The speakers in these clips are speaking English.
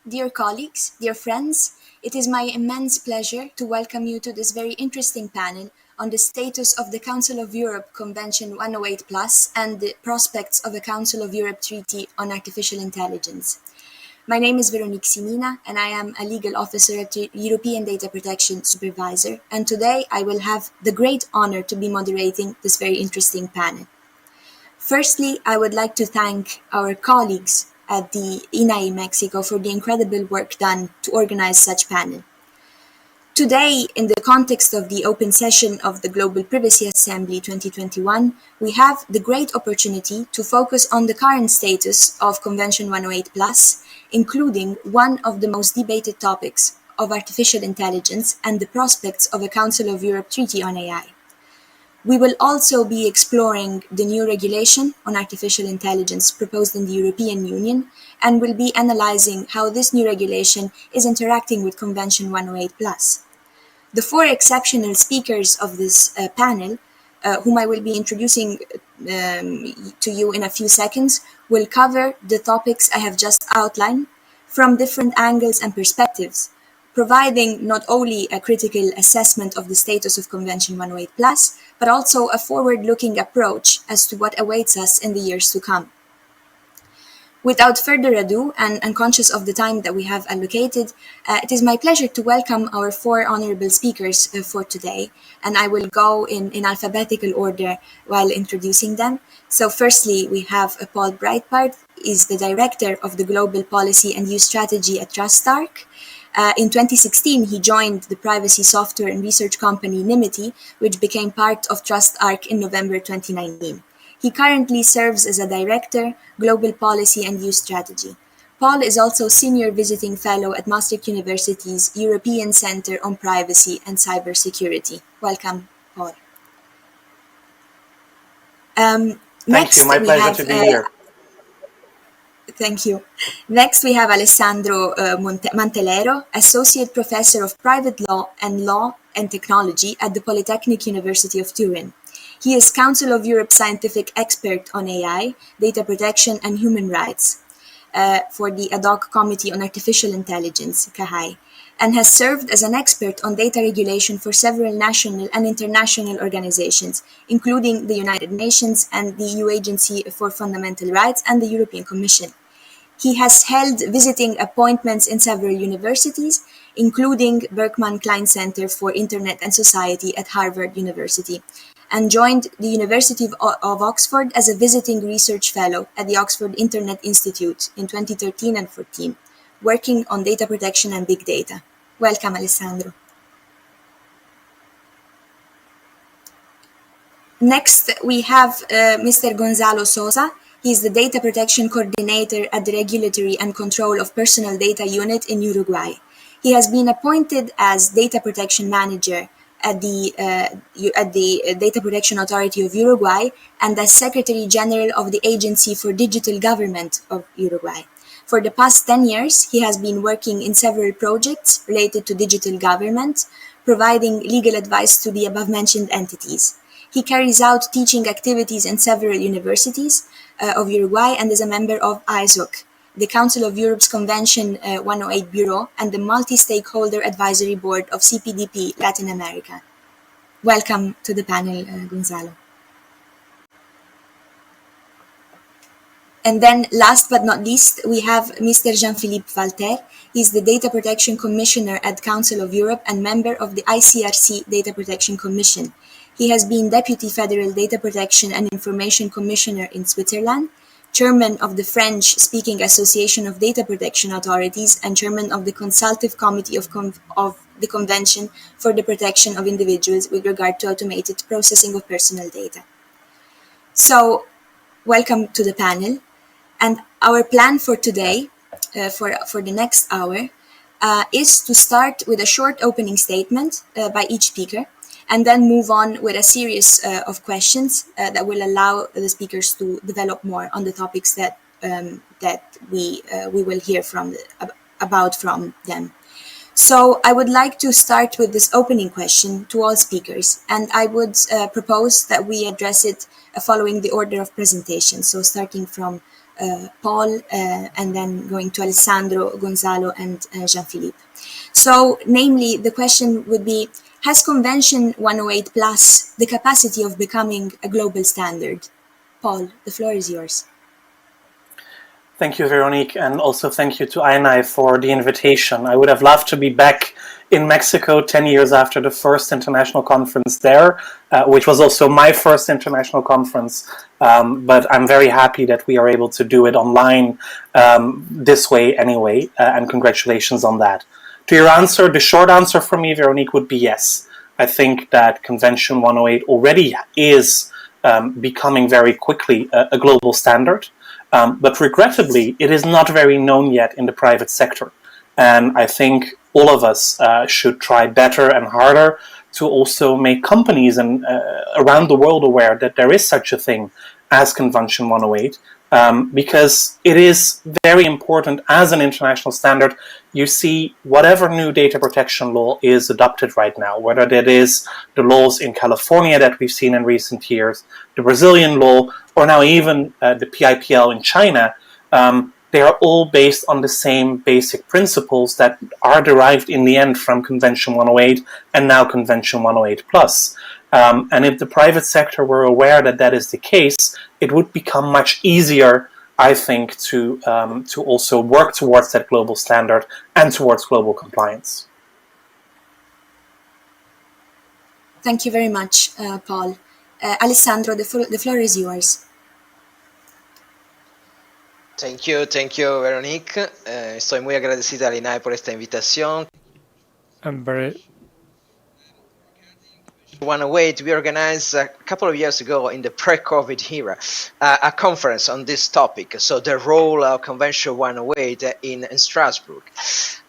Dear colleagues, dear friends, it is my immense pleasure to welcome you to this very interesting panel on the status of the Council of Europe Convention 108 Plus and the prospects of a Council of Europe Treaty on Artificial Intelligence. My name is Veronique Cimina and I am a legal officer at the European Data Protection Supervisor, and today I will have the great honor to be moderating this very interesting panel. Firstly, I would like to thank our colleagues at the INAI Mexico for the incredible work done to organize such panel. Today, in the context of the open session of the Global Privacy Assembly 2021, we have the great opportunity to focus on the current status of Convention 108 Plus, including one of the most debated topics of artificial intelligence and the prospects of a Council of Europe Treaty on AI. We will also be exploring the new regulation on artificial intelligence proposed in the European Union and will be analyzing how this new regulation is interacting with Convention 108+. The four exceptional speakers of this panel, whom I will be introducing to you in a few seconds, will cover the topics I have just outlined from different angles and perspectives, providing not only a critical assessment of the status of Convention 108+, but also a forward-looking approach as to what awaits us in the years to come. Without further ado, and conscious of the time that we have allocated, it is my pleasure to welcome our four honorable speakers for today, and I will go in alphabetical order while introducing them. So firstly, we have Paul Breitbarth, is the Director of the Global Policy and Youth Strategy at TrustArc. In 2016, he joined the privacy software and research company Nimity, which became part of TrustArc in November 2019. He currently serves as a Director, Global Policy and Youth Strategy. Paul is also Senior Visiting Fellow at Maastricht University's European Center on Privacy and Cybersecurity. Welcome, Paul. Thank you. My pleasure to be here. Thank you. Next, we have Alessandro Mantelero, Associate Professor of Private Law and Technology at the Polytechnic University of Turin. He is Council of Europe Scientific Expert on AI, Data Protection and Human Rights for the Ad hoc Committee on Artificial Intelligence, CAHI, and has served as an expert on data regulation for several national and international organizations, including the United Nations and the EU Agency for Fundamental Rights and the European Commission. He has held visiting appointments in several universities, including Berkman Klein Center for Internet and Society at Harvard University, and joined the University of Oxford as a visiting research fellow at the Oxford Internet Institute in 2013 and 14, working on data protection and big data. Welcome, Alessandro. Next, we have Mr. Gonzalo Sosa. He is the Data Protection Coordinator at the Regulatory and Control of Personal Data Unit in Uruguay. He has been appointed as Data Protection Manager at the Data Protection Authority of Uruguay and as Secretary General of the Agency for Digital Government of Uruguay. For the past 10 years, he has been working in several projects related to digital government, providing legal advice to the above-mentioned entities. He carries out teaching activities in several universities of Uruguay and is a member of ISOC, the Council of Europe's Convention 108 Bureau, and the Multi-Stakeholder Advisory Board of CPDP Latin America. Welcome to the panel, Gonzalo. And then last but not least, we have Mr. Jean-Philippe Valter. He's the Data Protection Commissioner at Council of Europe and member of the ICRC Data Protection Commission. He has been Deputy Federal Data Protection and Information Commissioner in Switzerland, Chairman of the French-speaking Association of Data Protection Authorities, and Chairman of the Consultative Committee of the Convention for the Protection of Individuals with regard to automated processing of personal data. So, welcome to the panel. And our plan for today, for the next hour, is to start with a short opening statement by each speaker, and then move on with a series of questions that will allow the speakers to develop more on the topics that we will hear about from them. So I would like to start with this opening question to all speakers, and I would propose that we address it following the order of presentation. So starting from Paul, and then going to Alessandro, Gonzalo, and Jean-Philippe. So, namely, the question would be, has Convention 108 Plus the capacity of becoming a global standard? Paul, the floor is yours. Thank you, Veronique, and also thank you to INI for the invitation. I would have loved to be back in Mexico 10 years after the first international conference there, which was also my first international conference. But I'm very happy that we are able to do it online this way anyway, and congratulations on that. To your answer, the short answer for me, Veronique, would be yes. I think that Convention 108 already is becoming very quickly a global standard. But regrettably, it is not very known yet in the private sector. And I think all of us should try better and harder to also make companies and around the world aware that there is such a thing as Convention 108, because it is very important as an international standard. You see, whatever new data protection law is adopted right now, whether that is the laws in California that we've seen in recent years, the Brazilian law, or now even the PIPL in China, they are all based on the same basic principles that are derived in the end from Convention 108 and now Convention 108 Plus. And if the private sector were aware that that is the case, it would become much easier, I think, to also work towards that global standard and towards global compliance. Thank you very much, Paul. Alessandro, the floor is yours. Thank you, Veronique. Estoy muy agradecida a Linay por esta invitación. I'm very 108, we organized a couple of years ago in the pre-COVID era a conference on this topic, so the role of Convention 108 in Strasbourg.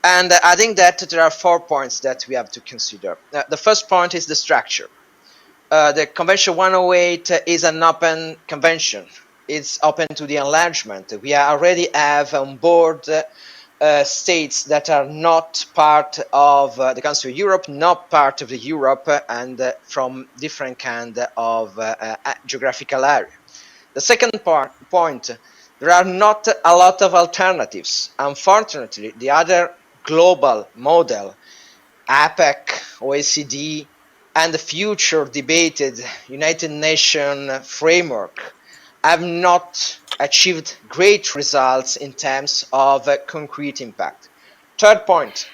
And I think that there are 4 points that we have to consider. The first point is the structure. The Convention 108 is an open convention. It's open to the enlargement. We already have on board states that are not part of the Council of Europe, not part of the Europe, and from different kind of geographical area. The second point, there are not a lot of alternatives. Unfortunately, the other global model, APEC, OECD, and the future debated United Nations framework have not achieved great results in terms of concrete impact. Third point,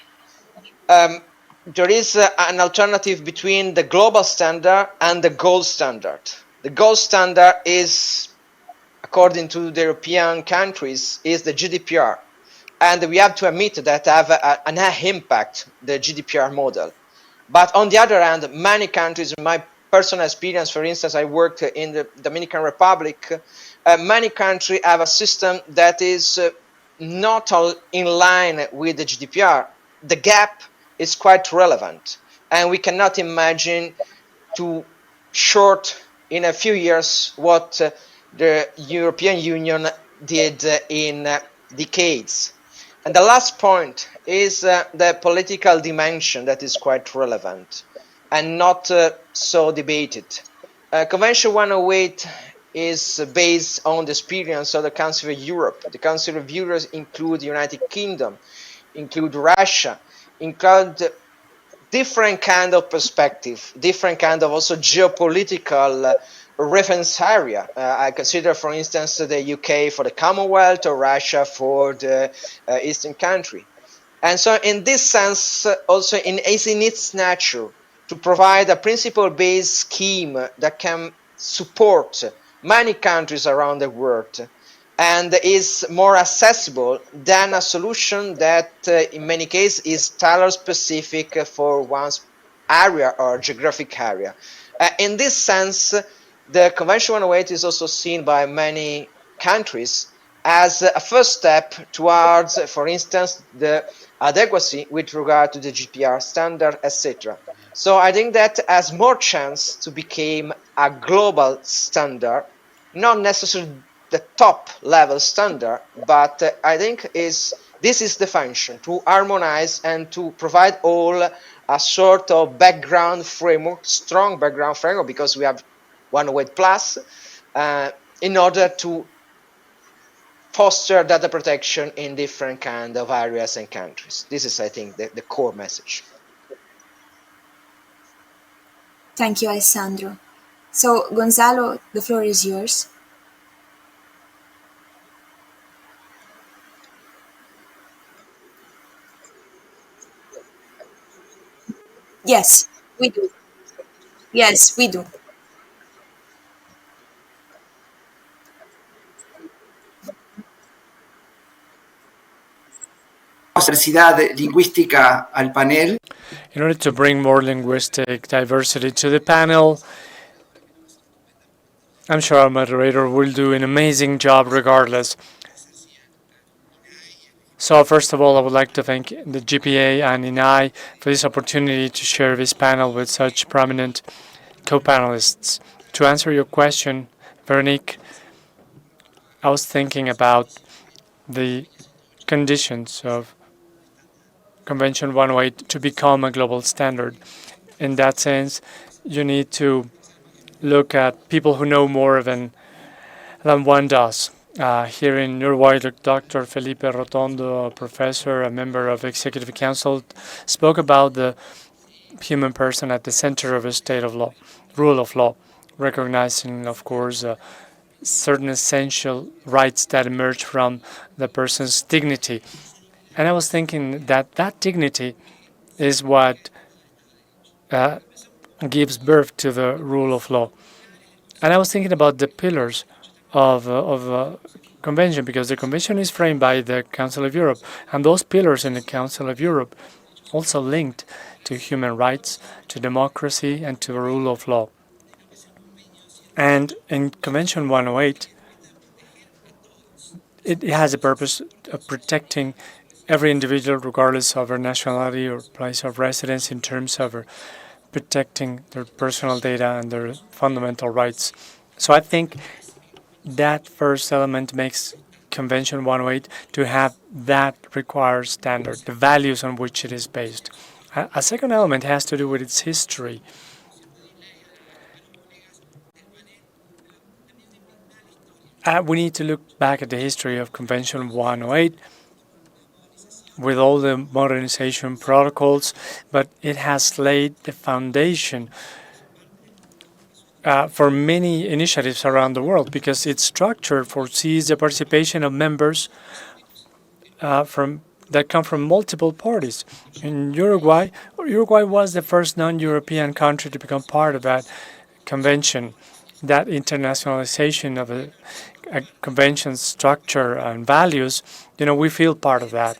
there is an alternative between the global standard and the gold standard. The gold standard is, according to the European countries, is the GDPR. And we have to admit that have an impact, the GDPR model. But on the other hand, many countries, in my personal experience, for instance, I worked in the Dominican Republic, many countries have a system that is not in line with the GDPR. The gap is quite relevant, and we cannot imagine to short in a few years what the European Union did in decades. And the last point is the political dimension that is quite relevant and not so debated. Convention 108 is based on the experience of the Council of Europe. The Council of Europe include the United Kingdom, include Russia, include different kind of perspective, different kind of also geopolitical reference area. I consider, for instance, the UK for the Commonwealth or Russia for the Eastern country. And so in this sense, also is in its nature to provide a principle-based scheme that can support many countries around the world and is more accessible than a solution that in many cases is tailor specific for one's area or geographic area. In this sense, the Convention 108 is also seen by many countries as a first step towards, for instance, the adequacy with regard to the GDPR standard, etc. So I think that has more chance to become a global standard, not necessarily the top level standard, but I think this is the function, to harmonize and to provide all a sort of background framework, strong background framework, because we have 108 plus, in order to foster data protection in different kind of areas and countries. This is, I think, the core message. Thank you, Alessandro. So, Gonzalo, the floor is yours. Yes, we do. Yes, we do. Diversidad lingüística al panel. In order to bring more linguistic diversity to the panel, I'm sure our moderator will do an amazing job regardless. So first of all, I would like to thank the GPA and INAI for this opportunity to share this panel with such prominent co-panelists. To answer your question, Veronique, I was thinking about the conditions of Convention 108 to become a global standard. In that sense, you need to look at people who know more than one does. Here in Uruguay, Dr. Philippe Rotondo, a professor, a member of Executive Council, spoke about the human person at the center of a state of law, rule of law, recognizing, of course, certain essential rights that emerge from the person's dignity. And I was thinking that that dignity is what gives birth to the rule of law. And I was thinking about the pillars of convention, because the convention is framed by the Council of Europe, and those pillars in the Council of Europe also linked to human rights, to democracy, and to the rule of law. And in Convention 108, it has a purpose of protecting every individual, regardless of their nationality or place of residence, in terms of protecting their personal data and their fundamental rights. So I think that first element makes Convention 108 to have that required standard, the values on which it is based. A second element has to do with its history. We need to look back at the history of Convention 108 with all the modernization protocols, but it has laid the foundation for many initiatives around the world, because its structure foresees the participation of members that come from multiple parties. In Uruguay was the first non-European country to become part of that convention. That internationalization of a convention structure and values, we feel part of that.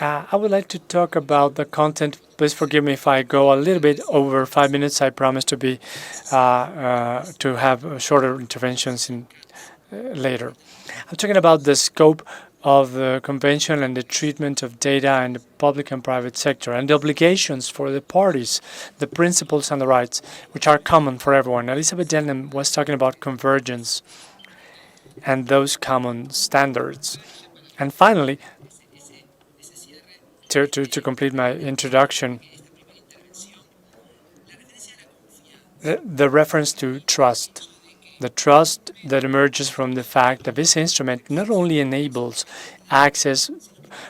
I would like to talk about the content. Please forgive me if I go a little bit over 5 minutes. I promise to be to have shorter interventions later. I'm talking about the scope of the convention and the treatment of data in the public and private sector, and the obligations for the parties, the principles and the rights, which are common for everyone. Elizabeth Denham was talking about convergence and those common standards. And finally, to complete my introduction, the reference to trust. The trust that emerges from the fact that this instrument not only enables access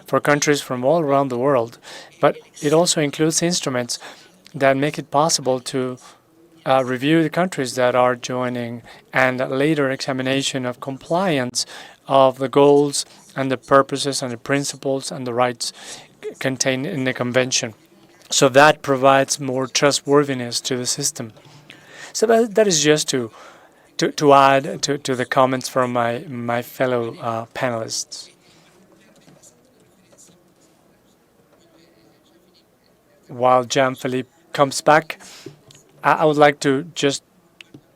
for countries from all around the world, but it also includes instruments that make it possible to review the countries that are joining, and later examination of compliance of the goals and the purposes and the principles and the rights contained in the convention. So that provides more trustworthiness to the system. So that is just to add to the comments from my fellow panelists. While Jean-Philippe comes back, I would like to just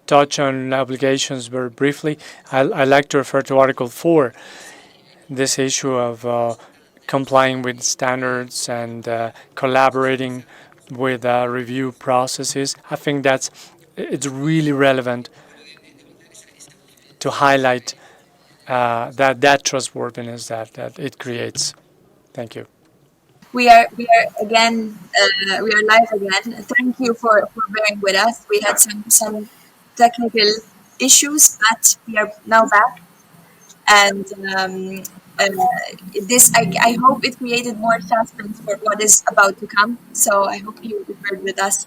touch on obligations very briefly. I like to refer to Article 4, this issue of complying with standards and collaborating with review processes. I think it's really relevant to highlight that trustworthiness that it creates. Thank you. We are again. We are live again. Thank you for bearing with us. We had some technical issues, but we are now back. And this, I hope it created more suspense for what is about to come. So I hope you prepared with us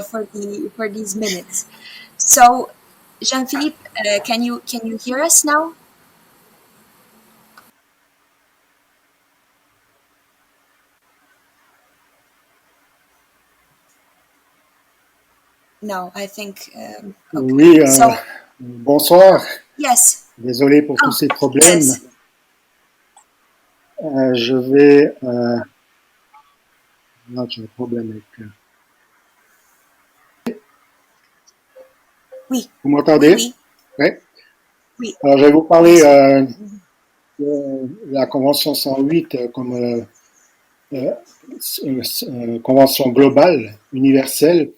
for these minutes. So, Jean-Philippe, can you hear us now? No, I think okay. Oui, So bonsoir. yes. Désolé pour tous Oh, ces problèmes. yes. Je vais... non, j'ai un problème avec... Oui, Vous oui, m'entendez? oui, Oui. oui. Alors, je vais vous parler Yes, oui. de la Convention 108 comme convention globale, universelle.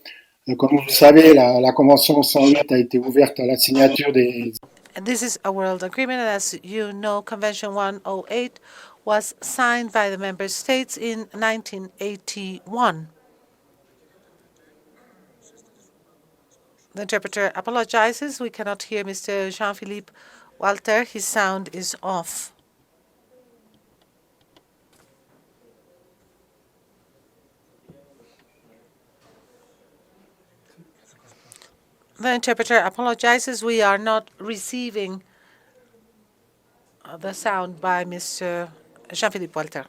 Comme vous le savez, la Convention 108 a été ouverte à la signature des... And this is a world agreement. As you know, Convention 108 was signed by the member states in 1981. The interpreter apologizes. We cannot hear Mr. Jean-Philippe Walter. His sound is off. The interpreter apologizes. We are not receiving the sound by Mr. Jean-Philippe Walter.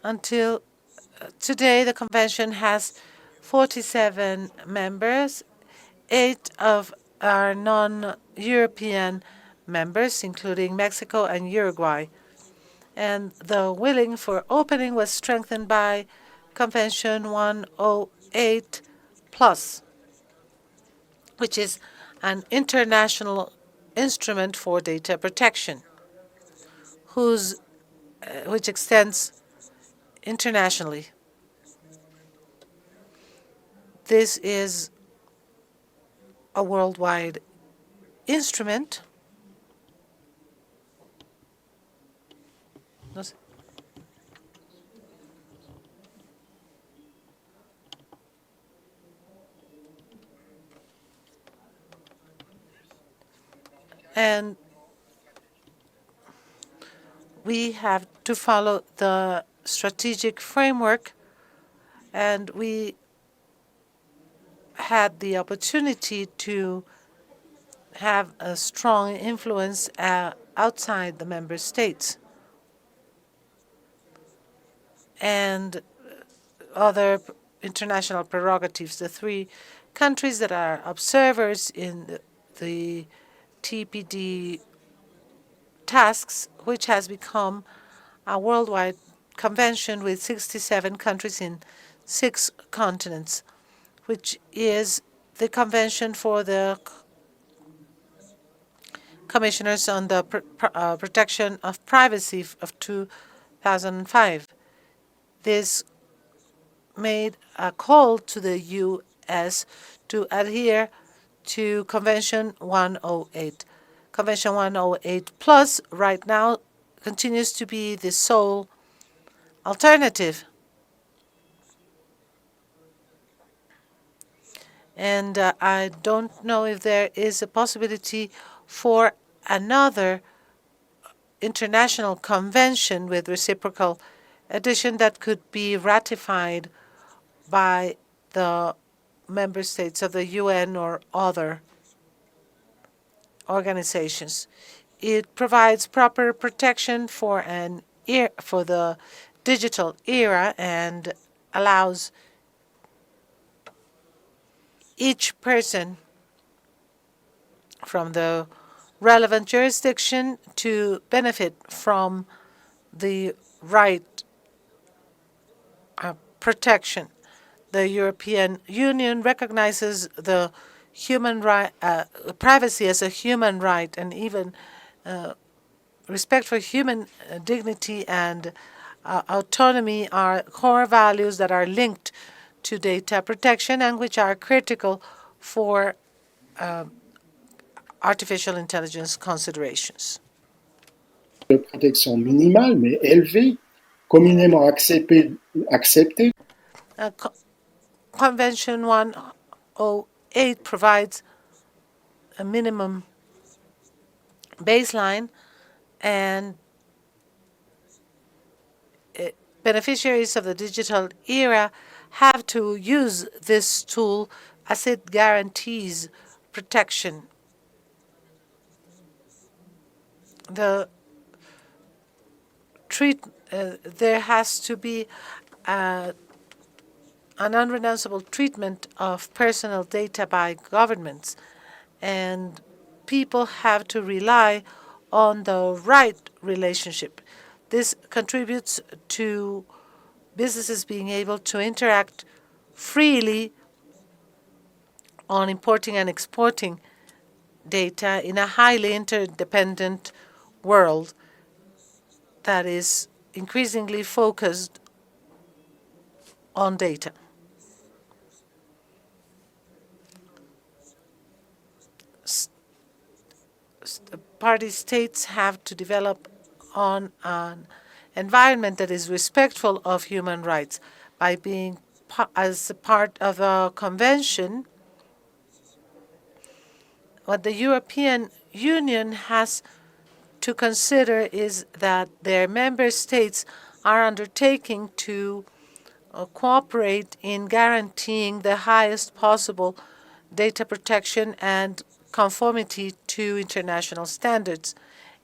Until today, the convention has 47 members. 8 of our non-European members, including Mexico and Uruguay. And the willing for opening was strengthened by Convention 108 plus, which is an international instrument for data protection, which extends internationally. This is a worldwide instrument. And we have to follow the strategic framework, and we had the opportunity to have a strong influence outside the member states and other international prerogatives. The 3 countries that are observers in the TPD tasks, which has become a worldwide convention with 67 countries in 6 continents, which is the convention for the commissioners on the protection of privacy of 2005. This made a call to the U.S. to adhere to Convention 108. Convention 108 Plus right now continues to be the sole alternative. And I don't know if there is a possibility for another international convention with reciprocal addition that could be ratified by the member states of the UN or other organizations. It provides proper protection for the digital era and allows each person from the relevant jurisdiction to benefit from the right protection. The European Union recognizes the human right, privacy as a human right, and even respect for human dignity and autonomy are core values that are linked to data protection and which are critical for artificial intelligence considerations. de protection minimale, mais élevée, communément acceptée. Convention 108 provides a minimum baseline, and beneficiaries of the digital era have to use this tool as it guarantees protection. There has to be an unrenounceable treatment of personal data by governments, and people have to rely on the right relationship. This contributes to businesses being able to interact freely on importing and exporting data in a highly interdependent world that is increasingly focused on data. Party states have to develop on an environment that is respectful of human rights by being as a part of a convention. What the European Union has to consider is that their member states are undertaking to cooperate in guaranteeing the highest possible data protection and conformity to international standards.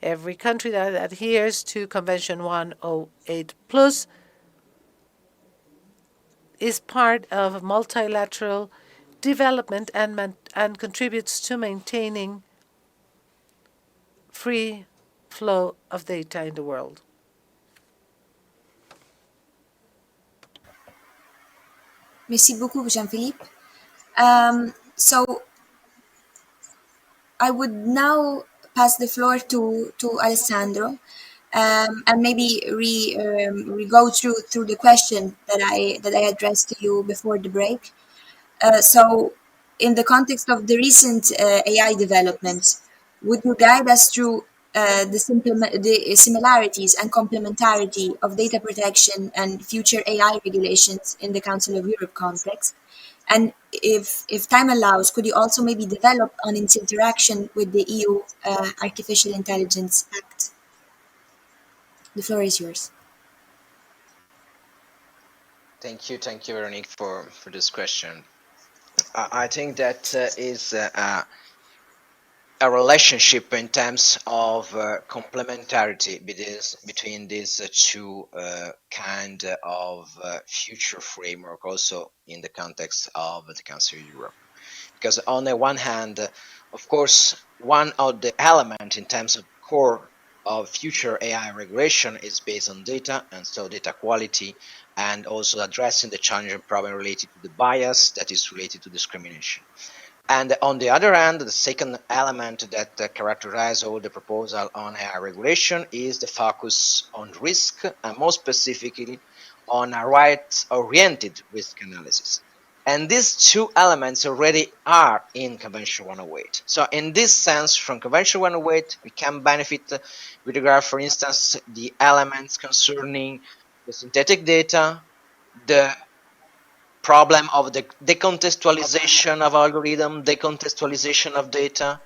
Every country that adheres to Convention 108 Plus is part of multilateral development and contributes to maintaining free flow of data in the world. Merci beaucoup, Jean-Philippe. So I would now pass the floor to Alessandro, and maybe we go through the question that I addressed to you before the break. So, in the context of the recent AI developments, would you guide us through the similarities and complementarity of data protection and future AI regulations in the Council of Europe context? And if time allows, could you also maybe develop on its interaction with the EU Artificial Intelligence Act? The floor is yours. Thank you, Veronique, for this question. I think that is a relationship in terms of complementarity between these two kind of future framework, also in the context of the Council of Europe. Because on the one hand, of course, one of the elements in terms of core of future AI regulation is based on data, and so data quality, and also addressing the challenging problem related to the bias that is related to discrimination. And on the other hand, the second element that characterizes all the proposal on AI regulation is the focus on risk, and more specifically on a rights-oriented risk analysis. And these two elements already are in Convention 108. So in this sense, from Convention 108, we can benefit with regard, for instance, the elements concerning the synthetic data, the problem of the decontextualization of algorithm, decontextualization of data,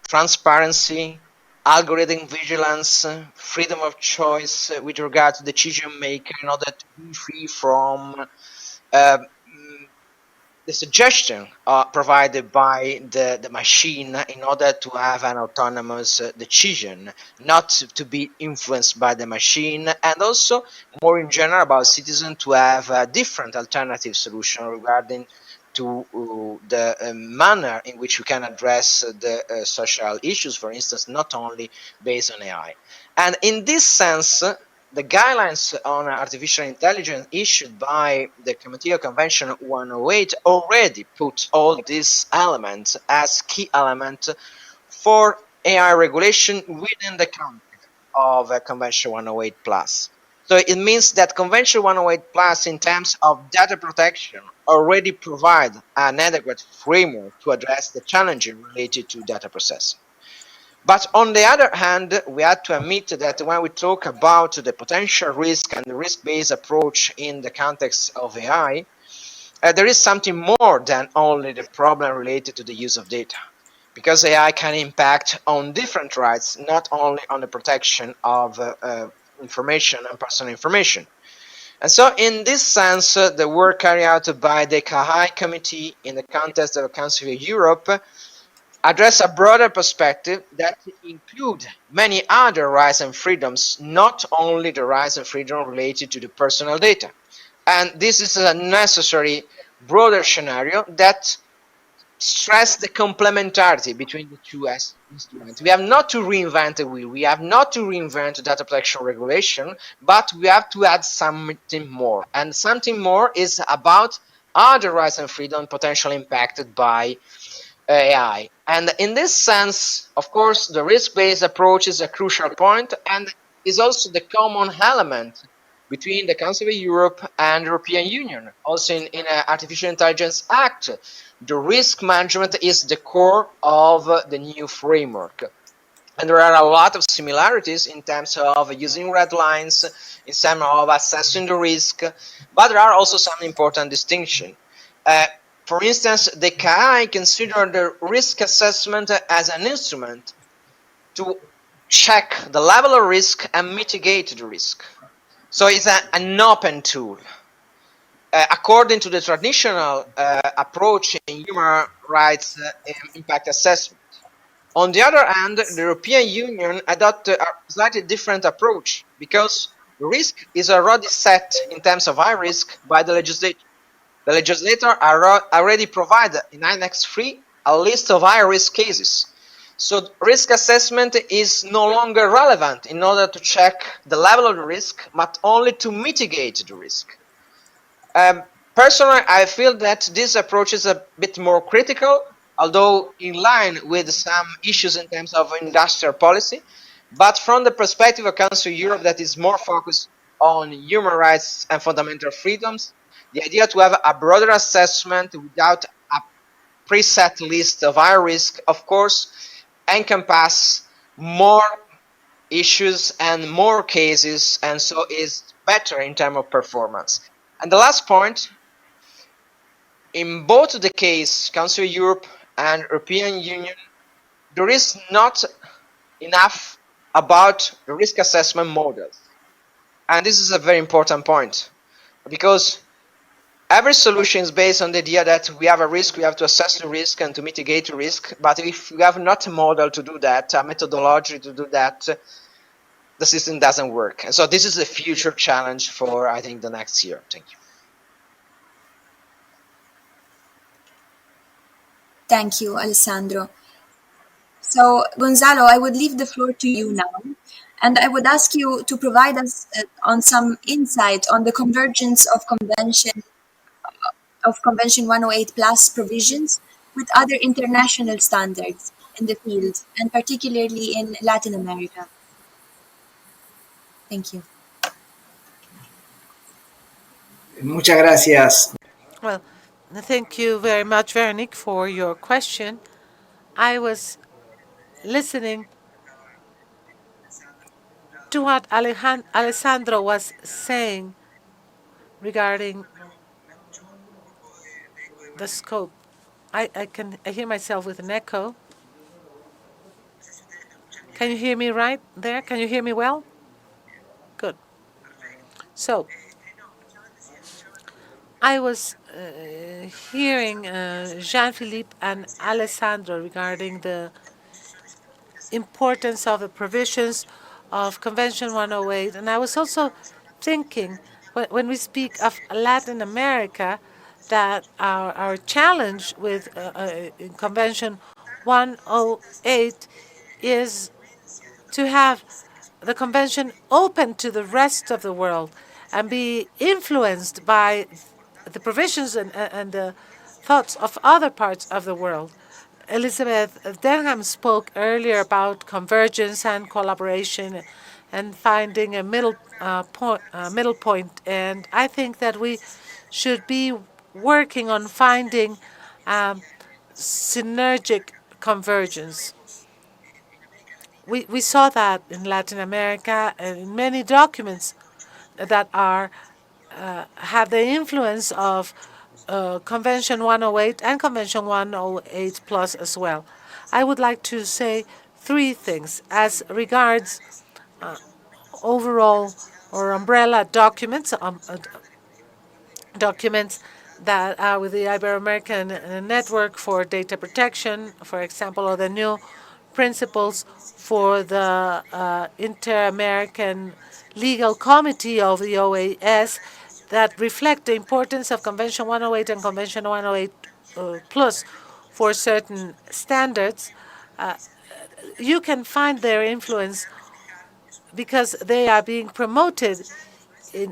transparency, algorithm vigilance, freedom of choice with regard to decision maker in order to be free from the suggestion provided by the machine in order to have an autonomous decision, not to be influenced by the machine, and also more in general about citizens to have a different alternative solution regarding to the manner in which we can address the social issues, for instance, not only based on AI. And in this sense, the guidelines on artificial intelligence issued by the Committee of Convention 108 already put all these elements as key elements for AI regulation within the context of Convention 108 Plus. So it means that Convention 108 Plus, in terms of data protection, already provide an adequate framework to address the challenges related to data processing. But on the other hand, we have to admit that when we talk about the potential risk and the risk-based approach in the context of AI, there is something more than only the problem related to the use of data. because AI can impact on different rights, not only on the protection of information and personal information. And so, in this sense, the work carried out by the COE Committee in the context of the Council of Europe address a broader perspective that include many other rights and freedoms, not only the rights and freedom related to the personal data. And this is a necessary broader scenario that stress the complementarity between the two instruments. We have not to reinvent the wheel. We have not to reinvent data protection regulation, but we have to add something more. And something more is about other rights and freedom potentially impacted by AI. And in this sense, of course, the risk-based approach is a crucial point and is also the common element between the Council of Europe and the European Union. Also in Artificial Intelligence Act, the risk management is the core of the new framework. And there are a lot of similarities in terms of using red lines, in terms of assessing the risk, but there are also some important distinctions. For instance, the KI consider the risk assessment as an instrument to check the level of risk and mitigate the risk. So it's an open tool. According to the traditional approach in human rights impact assessment. On the other hand, the European Union adopted a slightly different approach because the risk is already set in terms of high risk by the legislator. The legislator already provided in Annex 3 a list of high risk cases. So risk assessment is no longer relevant in order to check the level of the risk, but only to mitigate the risk. Personally, I feel that this approach is a bit more critical, although in line with some issues in terms of industrial policy. But from the perspective of Council of Europe that is more focused on human rights and fundamental freedoms, the idea to have a broader assessment without a preset list of high risk, of course, encompass more issues and more cases, and so is better in terms of performance. And the last point, in both the case, Council of Europe and European Union, there is not enough about the risk assessment models. And this is a very important point, because every solution is based on the idea that we have a risk, we have to assess the risk and to mitigate the risk. But if we have not a model to do that, a methodology to do that, the system doesn't work. And so this is a future challenge for, I think, the next year. Thank you. Thank you, Alessandro. So, Gonzalo, I would leave the floor to you now, and I would ask you to provide us on some insight on the convergence of Convention 108 plus provisions with other international standards in the field, and particularly in Latin America. Thank you. Muchas gracias. Well, thank you very much, Veronique, for your question. I was listening to what Alessandro was saying regarding the scope. I hear myself with an echo. Can you hear me right there? Can you hear me well? Good. So I was hearing Jean-Philippe and Alessandro regarding the importance of the provisions of Convention 108. And I was also thinking, when we speak of Latin America, that our challenge with Convention 108 is to have the convention open to the rest of the world and be influenced by the provisions and the thoughts of other parts of the world. Elizabeth Denham spoke earlier about convergence and collaboration and finding a middle point. And I think that we should be working on finding synergic convergence. We saw that in Latin America and in many documents that are have the influence of Convention 108 and Convention 108 plus as well. I would like to say three things as regards overall or umbrella documents, documents that are with the Ibero-American Network for Data Protection, for example, or the new principles for the Inter-American Legal Committee of the OAS that reflect the importance of Convention 108 and Convention 108 plus for certain standards. You can find their influence because they are being promoted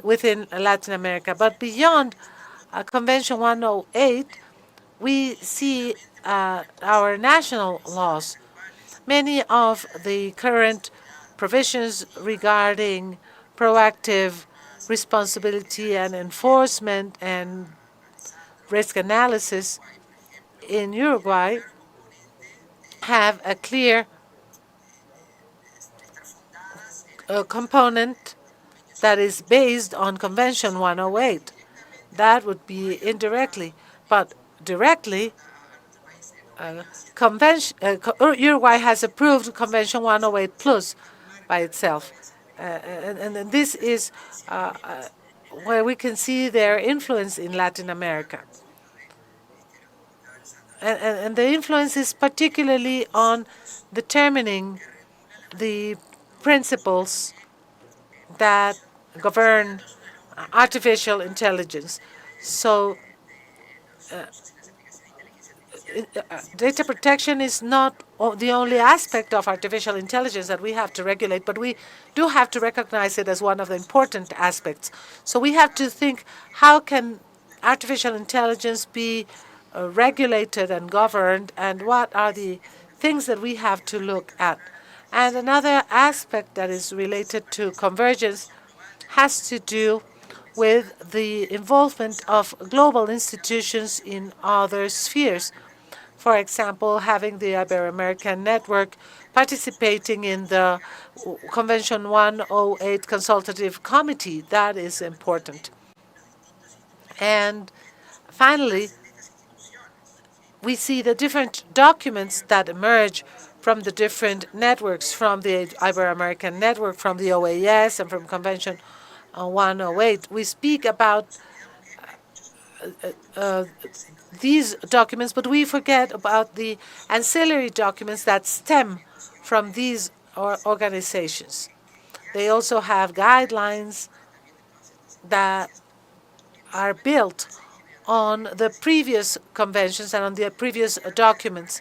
within Latin America. But beyond Convention 108, we see our national laws. Many of the current provisions regarding proactive responsibility and enforcement and risk analysis in Uruguay have a clear component that is based on Convention 108. That would be indirectly, but directly, Uruguay has approved Convention 108 plus by itself. And this is where we can see their influence in Latin America. And the influence is particularly on determining the principles that govern artificial intelligence. So data protection is not the only aspect of artificial intelligence that we have to regulate, but we do have to recognize it as one of the important aspects. So we have to think, how can artificial intelligence be regulated and governed, and what are the things that we have to look at? And another aspect that is related to convergence has to do with the involvement of global institutions in other spheres. For example, having the Ibero-American Network participating in the Convention 108 Consultative Committee. That is important. And finally, we see the different documents that emerge from the different networks, from the Ibero-American Network, from the OAS, and from Convention 108. We speak about these documents, but we forget about the ancillary documents that stem from these organizations. They also have guidelines that are built on the previous conventions and on the previous documents.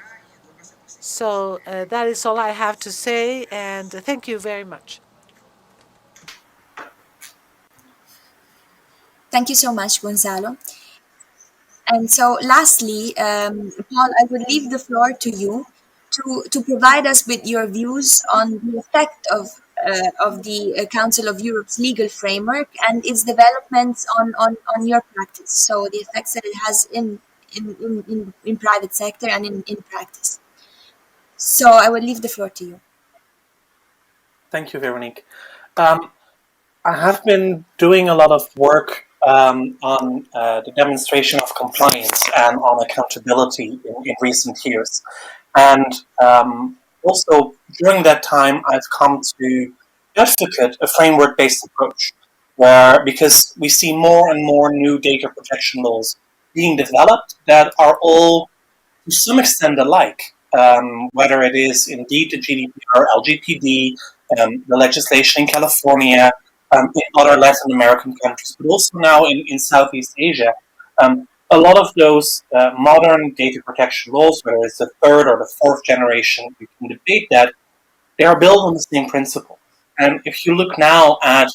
So that is all I have to say, and thank you very much. Thank you so much, Gonzalo. And so lastly, Paul, I would leave the floor to you to provide us with your views on the effect of the Council of Europe's legal framework and its developments on your practice. So the effects that it has in private sector and in practice. So I will leave the floor to you. Thank you, Veronique. I have been doing a lot of work on the demonstration of compliance and on accountability in recent years. And also during that time, I've come to advocate a framework-based approach, where because we see more and more new data protection laws being developed that are all to some extent alike, whether it is indeed the GDPR, LGPD, the legislation in California, in other Latin American countries, but also now in Southeast Asia. A lot of those modern data protection laws, whether it's the third or the fourth generation, we can debate that, they are built on the same principle. And if you look now at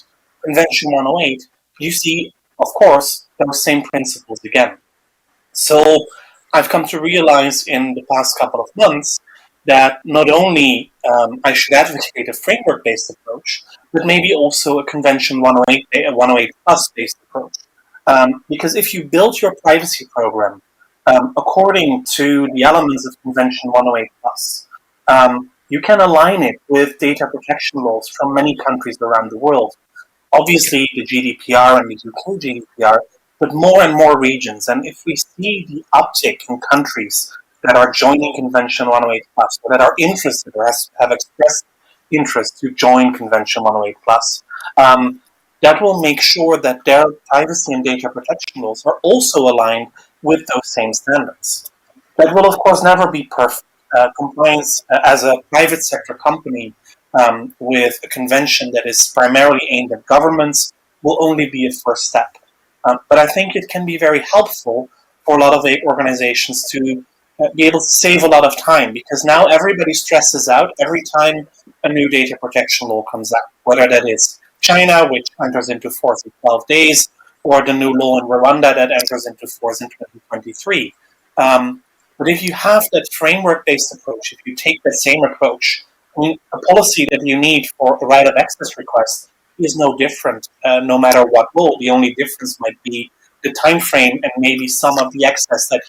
Convention 108, you see, of course, those same principles again. So I've come to realize in the past couple of months that not only I should advocate a framework-based approach, but maybe also a Convention 108 plus based approach. Because if you build your privacy program according to the elements of Convention 108 plus, you can align it with data protection laws from many countries around the world. Obviously, the GDPR and the UK GDPR, but more and more regions. And if we see the uptick in countries that are joining Convention 108 Plus, or that are interested or have expressed interest to join Convention 108 Plus, that will make sure that their privacy and data protection laws are also aligned with those same standards. That will, of course, never be perfect. Compliance as a private sector company with a convention that is primarily aimed at governments will only be a first step. But I think it can be very helpful for a lot of organizations to be able to save a lot of time, because now everybody stresses out every time a new data protection law comes out, whether that is China, which enters into force in 12 days, or the new law in Rwanda that enters into force in 2023. But if you have that framework-based approach, if you take that same approach, I mean, a policy that you need for a right of access request is no different, no matter what law. The only difference might be the time frame and maybe some of the access that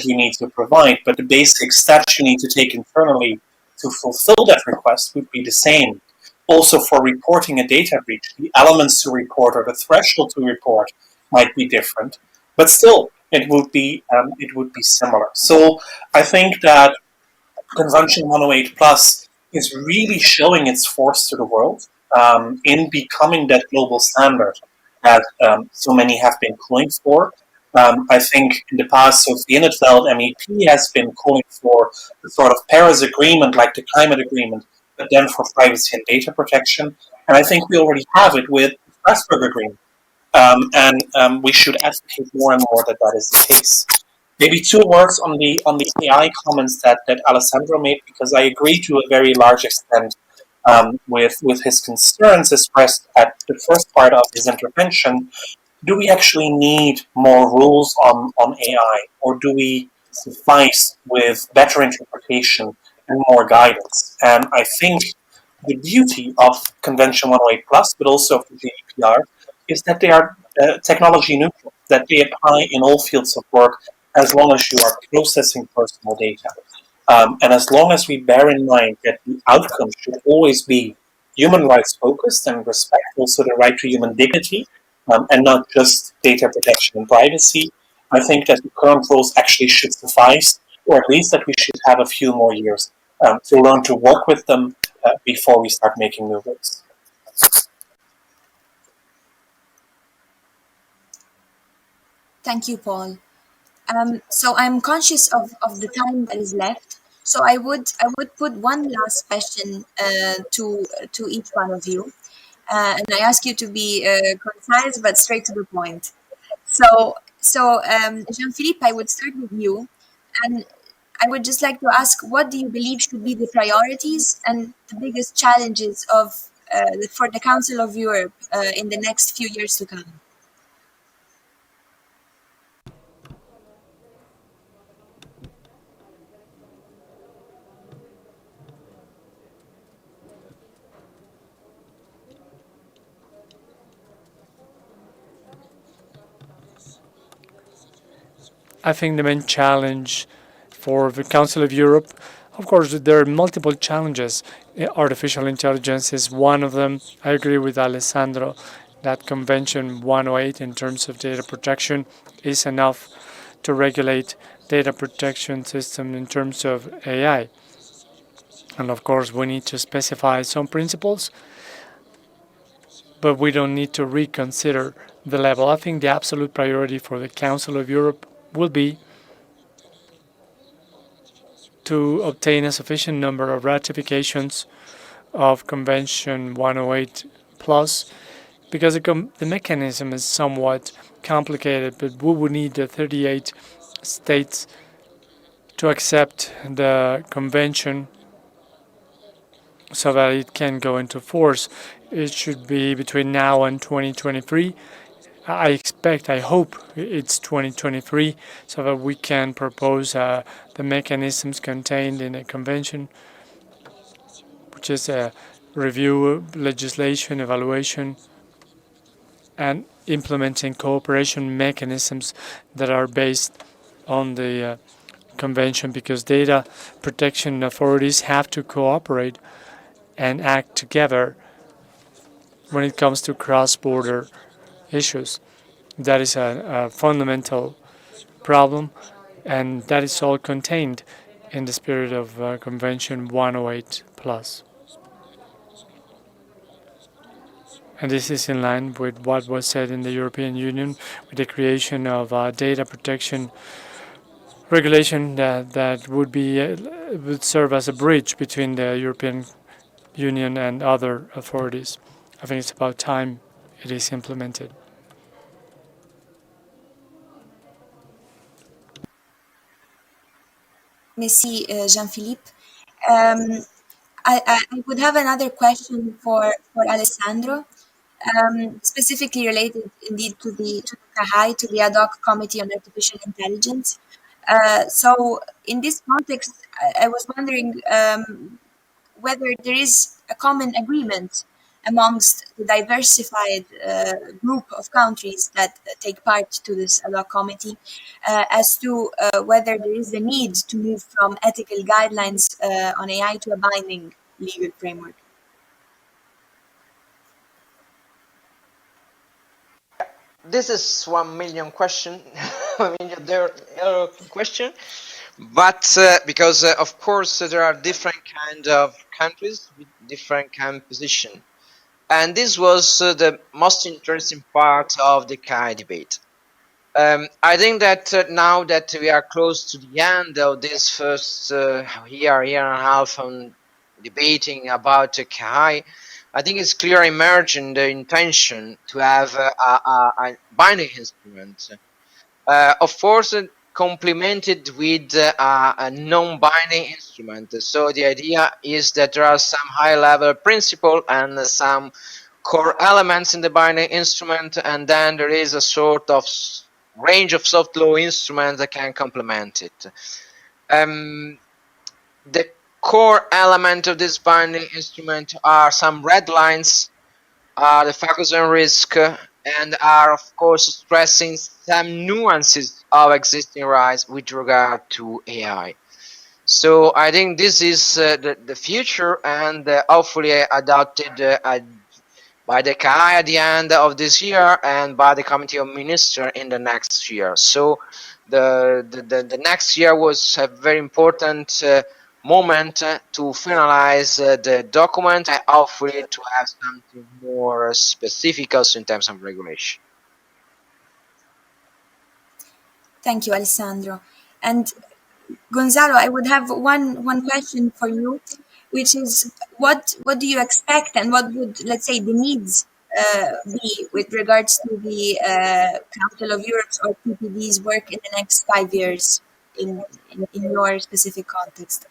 you need to provide. But the basic steps you need to take internally to fulfill that request would be the same. Also, for reporting a data breach, the elements to report or the threshold to report might be different, but still, it would be similar. So I think that Convention 108 Plus is really showing its force to the world in becoming that global standard that so many have been calling for. I think in the past, Sophie Innetveld, MEP, has been calling for the sort of Paris Agreement, like the climate agreement, but then for privacy and data protection. And I think we already have it with the Strasbourg Agreement. And we should advocate more and more that that is the case. Maybe two words on the AI comments that Alessandro made, because I agree to a very large extent with his concerns expressed at the first part of his intervention. Do we actually need more rules on AI, or do we suffice with better interpretation and more guidance? And I think the beauty of Convention 108 Plus, but also of the GDPR, is that they are technology neutral, that they apply in all fields of work as long as you are processing personal data. And as long as we bear in mind that the outcome should always be human rights focused and respect also the right to human dignity, and not just data protection and privacy, I think that the current rules actually should suffice, or at least that we should have a few more years to learn to work with them before we start making new rules. Thank you, Paul. So I'm conscious of the time that is left. So I would put one last question to each one of you, and I ask you to be concise but straight to the point. So Jean-Philippe, I would start with you, and I would just like to ask, what do you believe should be the priorities and the biggest challenges for the Council of Europe in the next few years to come? I think the main challenge for the Council of Europe, of course, there are multiple challenges. Artificial intelligence is one of them. I agree with Alessandro that Convention 108 in terms of data protection is enough to regulate data protection system in terms of AI. And of course, we need to specify some principles, but we don't need to reconsider the level. I think the absolute priority for the Council of Europe will be to obtain a sufficient number of ratifications of Convention 108 plus, because the mechanism is somewhat complicated, but we would need the 38 states to accept the convention so that it can go into force. It should be between now and 2023. I hope it's 2023, so that we can propose the mechanisms contained in a convention, which is a review, legislation, evaluation, and implementing cooperation mechanisms that are based on the convention, because data protection authorities have to cooperate and act together when it comes to cross-border issues. That is a fundamental problem, and that is all contained in the spirit of Convention 108 plus. And this is in line with what was said in the European Union with the creation of data protection regulation that would serve as a bridge between the European Union and other authorities. I think it's about time it is implemented. Merci, Jean-Philippe. Um, I would have another question for Alessandro, specifically related indeed to the CAHI, to the Ad hoc Committee on Artificial Intelligence. So, in this context, I was wondering whether there is a common agreement amongst the diversified group of countries that take part to this ad hoc committee as to whether there is a need to move from ethical guidelines on AI to a binding legal framework. This is 1 million question, 1 million question, but because of course there are different kind of countries with different kind of position, and this was the most interesting part of the KAI debate. I think that now that we are close to the end of this first year and a half on debating about KAI, I think it's clear emerging the intention to have a binding instrument, of course, complemented with a non-binding instrument. So the idea is that there are some high-level principle and some core elements in the binding instrument, and then there is a sort of range of soft law instruments that can complement it. The core element of this binding instrument are some red lines, are the focus on risk, and are of course stressing some nuances of existing rights with regard to AI. So I think this is the future, and hopefully adopted by the CAI at the end of this year and by the Committee of Ministers in the next year. So the next year was a very important moment to finalize the document and hopefully to have something more specific also in terms of regulation. Thank you, Alessandro. And Gonzalo, I would have one question for you, which is what do you expect, and what would, let's say, the needs be with regards to the Council of Europe's or PPD's work in the next 5 years in your specific context?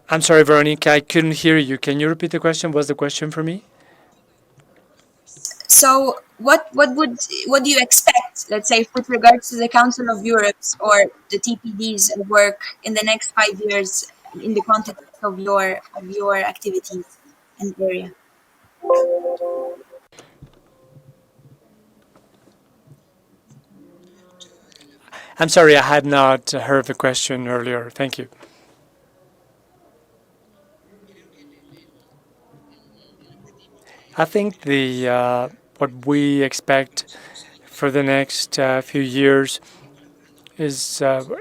I'm sorry, Veronique, I couldn't hear you. Can you repeat the question? What's the question for me? So what do you expect, let's say, with regards to the Council of Europe's or the TPD's work in the next 5 years in the context of your activities and area? I'm sorry, I had not heard the question earlier. Thank you. I think the what we expect for the next few years is,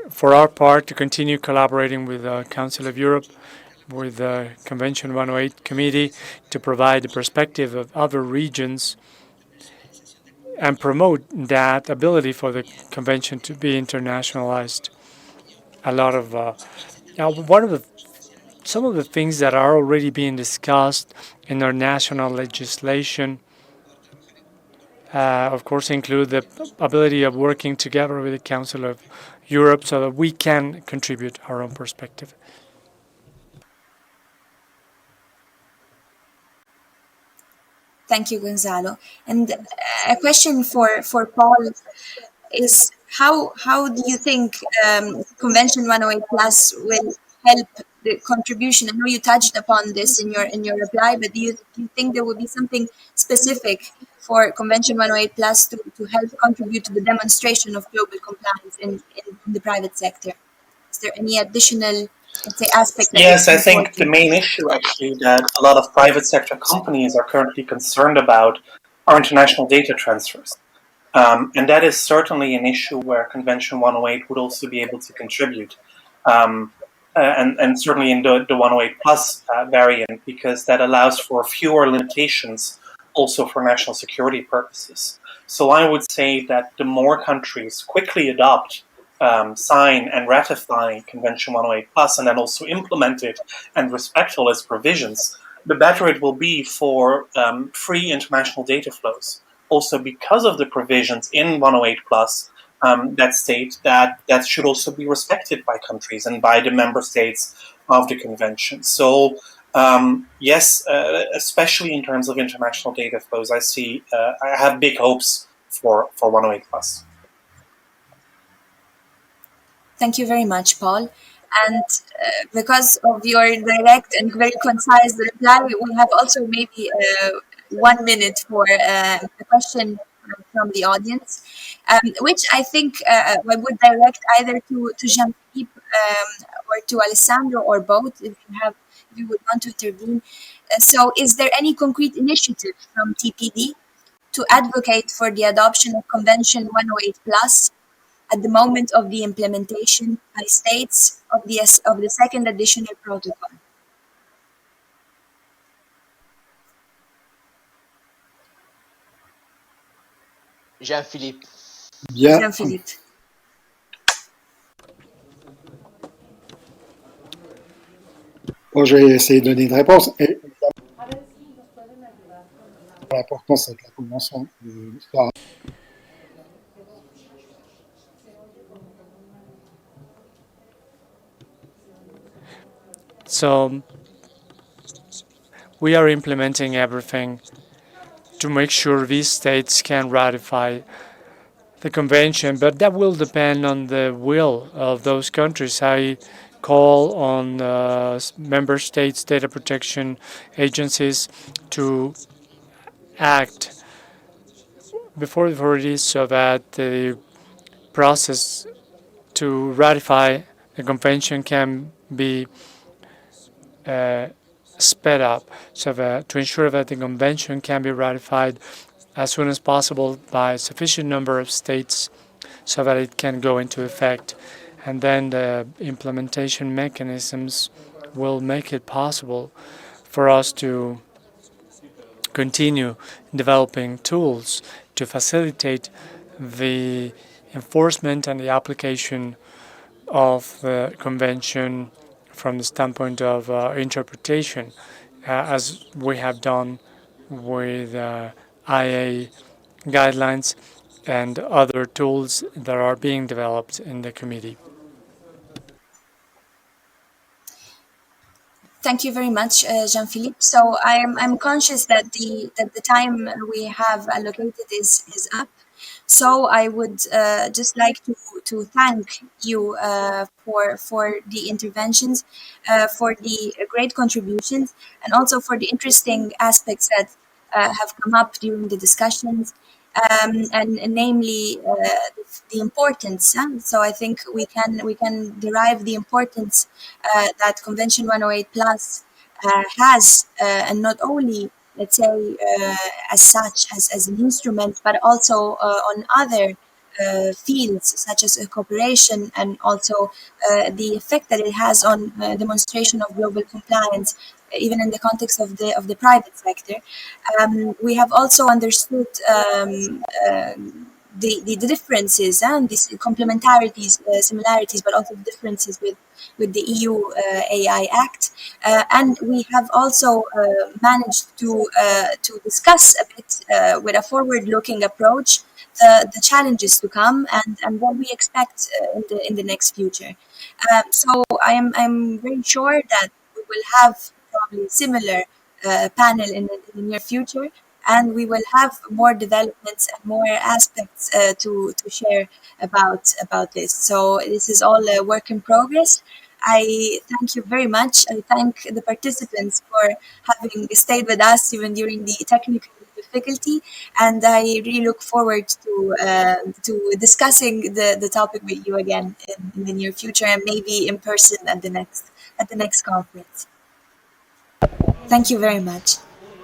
for our part, to continue collaborating with the Council of Europe, with the Convention 108 Committee, to provide the perspective of other regions and promote that ability for the convention to be internationalized. A lot of one of the some of the things that are already being discussed in our national legislation, of course, include the ability of working together with the Council of Europe so that we can contribute our own perspective. Thank you, Gonzalo. And a question for Paul is how do you think Convention 108 Plus will help the contribution? I know you touched upon this in your reply, but do you think there will be something specific for Convention 108 Plus to help contribute to the demonstration of global compliance in the private sector? Is there any additional, let's say, aspect that is Yes, I think the important? main issue actually that a lot of private sector companies are currently concerned about are international data transfers. And that is certainly an issue where Convention 108 would also be able to contribute. Um, and certainly in the 108 plus variant, because that allows for fewer limitations also for national security purposes. So I would say that the more countries quickly adopt, sign and ratify Convention 108 plus, and then also implement it and respect all its provisions, the better it will be for free international data flows. Also, because of the provisions in 108 plus that state that that should also be respected by countries and by the member states of the convention. So yes, especially in terms of international data flows, I have big hopes for 108 plus. Thank you very much, Paul. And because of your direct and very concise reply, we have also maybe 1 minute for a question from the audience, which I think I would direct either to Jean-Philippe or to Alessandro, or both, if you would want to intervene. So, is there any concrete initiative from TPD to advocate for the adoption of Convention 108 plus at the moment of the implementation by states of the second additional protocol? Jean-Philippe. Bien. Jean-Philippe. Bon, je vais essayer de donner une réponse. Et l'importance avec la convention soit So we are implementing everything to make sure these states can ratify the convention, but that will depend on the will of those countries. I call on member states' data protection agencies to act before the authorities so that the process to ratify the convention can be sped up, so that to ensure that the convention can be ratified as soon as possible by a sufficient number of states so that it can go into effect. And then the implementation mechanisms will make it possible for us to continue developing tools to facilitate the enforcement and the application of the convention from the standpoint of interpretation, as we have done with IA guidelines and other tools that are being developed in the committee. Thank you very much, Jean-Philippe. So I'm conscious that the time we have allocated is up. So I would just like to thank you for the interventions, for the great contributions, and also for the interesting aspects that have come up during the discussions, and namely the importance. So I think we can derive the importance that Convention 108 Plus has, and not only, let's say, as such, as an instrument, but also on other fields such as cooperation, and also the effect that it has on demonstration of global compliance, even in the context of the private sector. We have also understood the differences and these complementarities, similarities, but also differences with the EU AI Act, and we have also managed to discuss a bit with a forward-looking approach the challenges to come, and what we expect in the next future. So I'm very sure that we will have probably similar panel in the near future, and we will have more developments and more aspects to share about this. So this is all a work in progress. I thank you very much. I thank the participants for having stayed with us even during the technical difficulty, and I really look forward to discussing the topic with you again in the near future, and maybe in person at the next conference. Thank you very much.